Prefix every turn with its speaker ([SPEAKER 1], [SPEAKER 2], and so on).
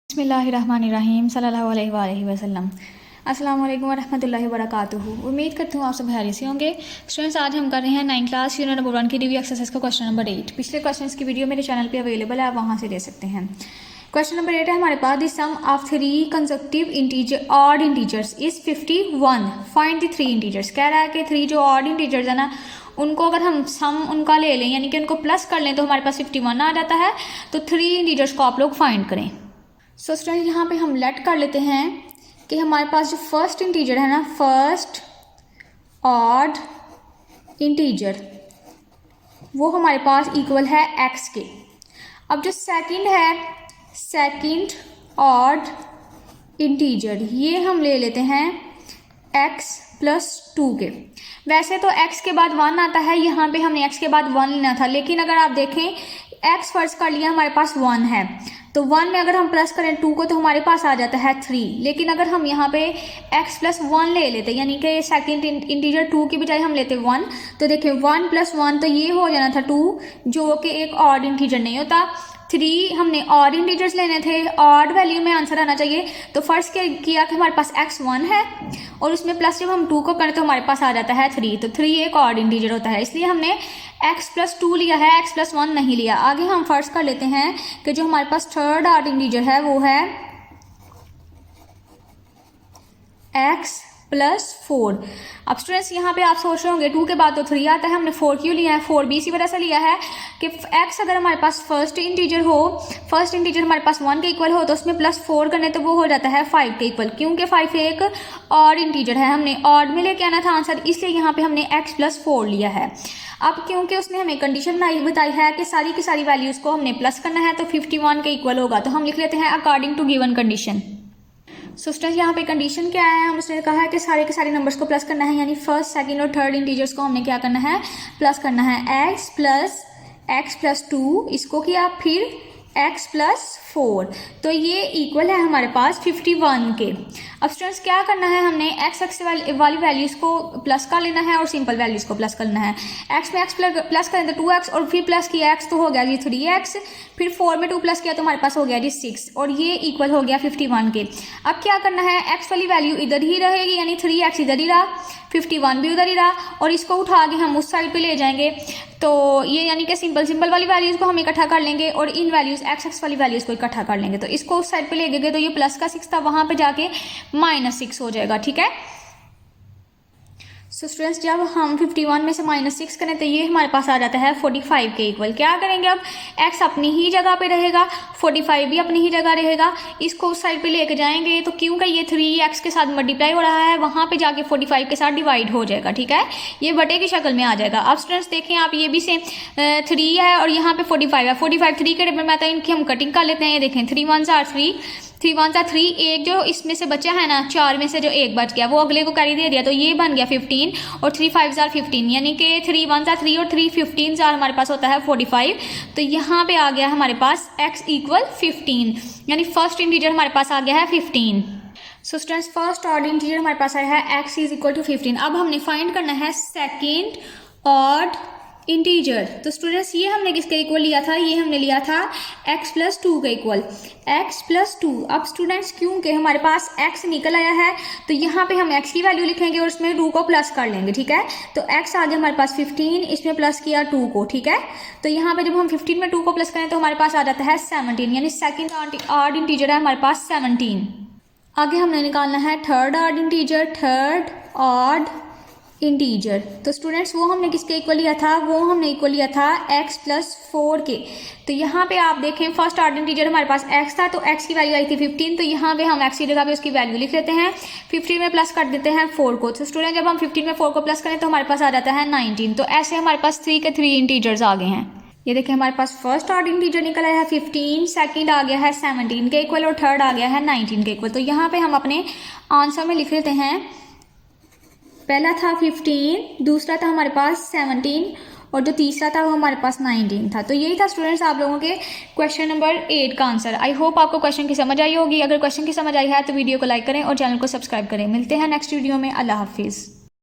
[SPEAKER 1] बिस्मिल्लाहिर्रहमानिर्रहीम सल्लल्लाहु अलैहि वसल्लम। अस्सलाम वालेकुम वरहमतुल्लाहि वबरकातुहू। उम्मीद करती हूँ आप सब खैरियत से होंगे। स्टूडेंट्स, आज हम कर रहे हैं 9th क्लास यूनिट नंबर 1 की रिव्यू एक्सरसाइज का क्वेश्चन नंबर 8। पिछले क्वेश्चंस की वीडियो मेरे चैनल पे अवेलेबल है, आप वहाँ से ले सकते हैं। क्वेश्चन नंबर 8 है हमारे पास, the sum of 3 consecutive integer odd integers is 51। Find the 3 integers. कह रहा है कि 3 जो ऑड इंटीजर्स है ना, उनको अगर हम सम उनका ले लें, यानी कि उनको प्लस कर लें, तो हमारे पास 51 आ जाता है। तो 3 इंटीजर्स को आप लोग फाइंड करें। सो स्टूडेंट, यहाँ पे हम लेट कर लेते हैं कि हमारे पास जो फर्स्ट इंटीजर है ना, फर्स्ट ऑड इंटीजर, वो हमारे पास इक्वल है x के। अब जो सेकंड है, सेकंड ऑड इंटीजर, ये हम ले लेते हैं x + 2 के। वैसे तो x के बाद 1 आता है, यहाँ पे हमने x के बाद 1 लेना था, लेकिन अगर आप देखें x फर्ज कर लिया, हमारे पास 1 है, तो 1 में अगर हम प्लस करें 2 को, तो हमारे पास आ जाता है 3। लेकिन अगर हम यहाँ पे x + 1 ले लेते, यानी कि सेकंड इंटीजर 2 की बजाय हम लेते 1, तो देखें 1 + 1 तो ये हो जाना था 2, जो कि एक ऑड इंटीजर नहीं होता। 3 हमने ऑड इंटीजर्स लेने थे, ऑड वैल्यू में आंसर आना चाहिए। तो फर्स्ट किया कि हमारे पास x 1 है, और उसमें प्लस जब हम 2 को करें तो हमारे पास आ जाता है 3। तो 3 एक ऑड इंटीजर होता है, इसलिए हमने x + 2 लिया है, x + 1 नहीं लिया। आगे हम फर्स्ट कर लेते हैं कि जो हमारे पास थर्ड ऑड इंटीजर है वो है x + 4। अब स्टूडेंट्स, यहाँ पे आप सोच रहे होंगे 2 के बाद तो 3 आता है, हमने 4 क्यों लिया है? 4 भी इसी वजह से लिया है कि x अगर हमारे पास फर्स्ट इंटीजर हो, फर्स्ट इंटीजर हमारे पास 1 के इक्वल हो, तो उसमें +4 करने तो वो हो जाता है 5 के इक्वल, क्योंकि 5 एक ऑड इंटीजर है, हमने ऑड में लेके आना था आंसर, इसलिए यहाँ पे हमने x + 4 लिया है। अब क्योंकि उसने हमें कंडीशन बताई है कि सारी की सारी वैल्यूज़ को हमने प्लस करना है, तो 51 के इक्वल होगा, तो हम लिख लेते हैं according to given condition. So students, यहाँ पे कंडीशन क्या है? हम उसने कहा है कि सारे के सारे नंबर्स को प्लस करना है, यानी फर्स्ट, सेकंड और थर्ड इंटीजर्स को हमने क्या करना है? प्लस करना है। x + 2 इसको किया, फिर x + 4, तो ये इक्वल है हमारे पास 51 के। अब स्टूडेंट्स, क्या करना है? हमने x वाली वैल्यूज़ को प्लस कर लेना है और सिंपल वैल्यूज़ को प्लस करना है। x में x प्लस करें तो 2x, और फिर प्लस किया x तो हो गया जी 3x, फिर 4 में 2 प्लस किया तो हमारे पास हो गया जी 6, और ये इक्वल हो गया 51 के। अब क्या करना है? x वाली वैल्यू इधर ही रहेगी, यानी 3x इधर ही रहा, 51 भी उधर ही रहा, और इसको उठा के हम उस साइड पे ले जाएंगे, तो ये यानी कि सिंपल वाली वैल्यूज़ को हम इकट्ठा कर लेंगे, और इन वैल्यूज़ x वाली वैल्यूज़ को इकट्ठा कर लेंगे। तो इसको उस साइड पे ले गए, तो ये प्लस का 6 था, वहाँ पे जाके -6 हो जाएगा। ठीक है। सो स्टूडेंट्स, जब हम 51 में से -6 करें तो ये हमारे पास आ जाता है 45 के इक्वल। क्या करेंगे? अब x अपनी ही जगह पे रहेगा, 45 भी अपनी ही जगह रहेगा, इसको उस साइड पे लेके जाएंगे, तो क्योंकि ये 3x के साथ मल्टीप्लाई हो रहा है, वहाँ पे जाके 45 के साथ डिवाइड हो जाएगा। ठीक है, ये बटे की शक्ल में आ जाएगा। अब स्टूडेंट्स देखें आप, ये भी सेम 3 है और यहाँ पे 45 है, 45 3 के टेबल में आता है, इनकी हम कटिंग कर लेते हैं। ये देखें 3 1 are 3, 3 1 are 3, एक जो इसमें से बचा है ना, 4 में से जो एक बच गया वो अगले को कैरी दे दिया, तो ये बन गया 15, और 3 5 are 15, यानी कि 3 1 are 3 और 3 15 are हमारे पास होता है 45। तो यहाँ पे आ गया हमारे पास x = 15, यानी फर्स्ट इंटीजर हमारे पास आ गया है 15। So students, first odd integer हमारे पास आया है x = 15। अब हमने फाइंड करना है सेकेंड ऑड इंटीजर। तो स्टूडेंट्स, ये हमने किसके इक्वल लिया था? ये हमने लिया था x + 2 के इक्वल, x + 2। अब स्टूडेंट्स, क्योंकि हमारे पास x निकल आया है, तो यहाँ पे हम x की वैल्यू लिखेंगे और उसमें 2 को प्लस कर लेंगे। ठीक है, तो x आ गया हमारे पास 15, इसमें प्लस किया 2 को। ठीक है, तो यहाँ पे जब हम 15 में 2 को प्लस करें तो हमारे पास आ जाता है 17, यानी सेकेंड ऑड इंटीजर है हमारे पास 17। आगे हमने निकालना है third odd integer, third odd integer. तो स्टूडेंट्स, वो हमने किसके इक्वल लिया था? वो हमने इक्वल लिया था x + 4 के। तो यहाँ पे आप देखें, फर्स्ट ऑर्डर इंटीजर हमारे पास x था, तो x की वैल्यू आई थी 15, तो यहाँ पे हम x की जगह पे उसकी वैल्यू लिख लेते हैं, 15 में प्लस कर देते हैं 4 को। तो स्टूडेंट, जब हम 15 में 4 को प्लस करें तो हमारे पास आ जाता है 19। तो ऐसे हमारे पास 3 के 3 इंटीजर्स आ गए हैं। ये देखें, हमारे पास फर्स्ट ऑर्डर इंटीजर निकल आया है 15, सेकंड आ गया है 17 के इक्वल, और थर्ड आ गया है 19 के इक्वल। तो यहाँ पे हम अपने आंसर में लिख लेते हैं, पहला था 15, दूसरा था हमारे पास 17, और जो तीसरा था वो हमारे पास 19 था। तो यही था स्टूडेंट्स आप लोगों के क्वेश्चन नंबर 8 का आंसर। आई होप आपको क्वेश्चन की समझ आई होगी। अगर क्वेश्चन की समझ आई है तो वीडियो को लाइक करें और चैनल को सब्सक्राइब करें। मिलते हैं नेक्स्ट वीडियो में। अल्लाह हाफिज़।